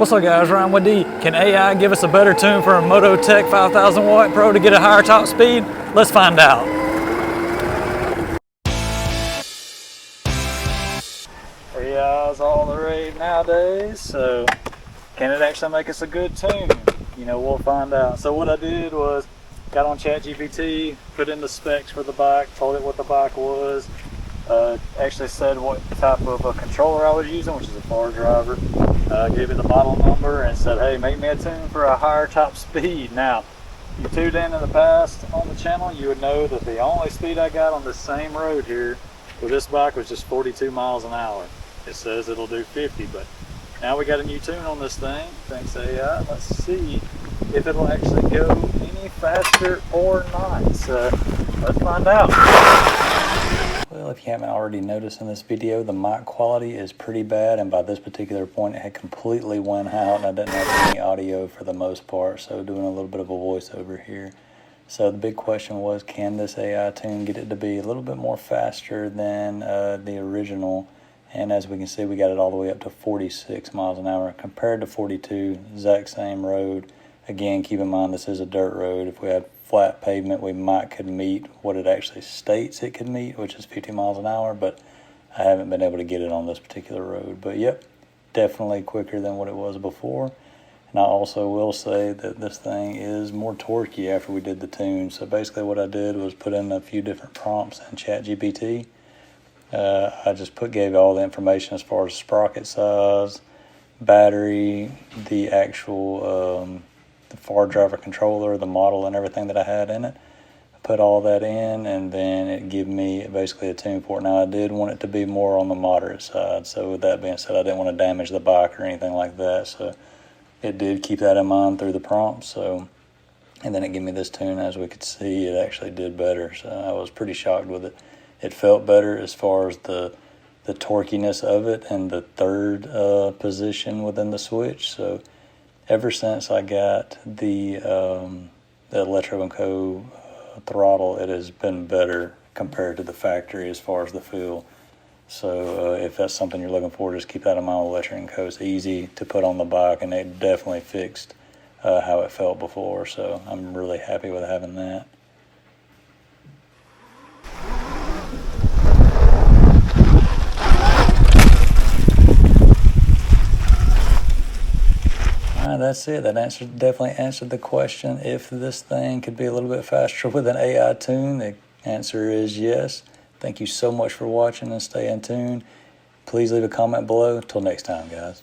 What's up guys, Ryan with D. Can AI give us a better tune for a Mototec 5000 watt Pro to get a higher top speed? Let's find out. AI is all the rage nowadays, so can it actually make us a good tune? You know, we'll find out. So what I did was got on ChatGPT, put in the specs for the bike, told it what the bike was, actually said what type of a controller I was using, which is a bar driver. Gave it the model number and said, hey, make me a tune for a higher top speed. Now, if you tuned in the past on the channel, you would know that the only speed I got on the same road here with this bike was just 42 miles an hour. It says it'll do 50, but now we got a new tune on this thing, thanks to AI. Let's see if it'll actually go any faster or not. So let's find out. Well, if you haven't already noticed in this video, the mic quality is pretty bad, and by this particular point it had completely went out and I didn't have any audio for the most part, so doing a little bit of a voiceover here. So the big question was, can this AI tune get it to be a little bit more faster than the original? And as we can see, we got it all the way up to 46 miles an hour compared to 42, exact same road. Again, keep in mind this is a dirt road. If we had flat pavement, we could meet what it actually states it could meet, which is 50 miles an hour, but I haven't been able to get it on this particular road. But yep, definitely quicker than what it was before. And I also will say that this thing is more torquey after we did the tune. So basically what I did was put in a few different prompts in ChatGPT. I just gave all the information as far as sprocket size, battery, the actual the far driver controller, the model and everything that I had in it. I put all that in and then it gave me basically a tune for it. Now I did want it to be more on the moderate side, so with that being said, I didn't want to damage the bike or anything like that, so it did keep that in mind through the prompts. So, and then it gave me this tune. As we could see, it actually did better, so I was pretty shocked with it. It felt better as far as the torquiness of it and the third position within the switch. So ever since I got the Electro & Co. Throttle, it has been better compared to the factory as far as the feel. So if that's something you're looking for, just keep that in mind. Electro & Co. is easy to put on the bike, and it definitely fixed how it felt before. So I'm really happy with having that. That's it. That definitely answered the question if this thing could be a little bit faster with an AI tune. The answer is yes. Thank you so much for watching and stay in tune. Please leave a comment below. Till next time, guys.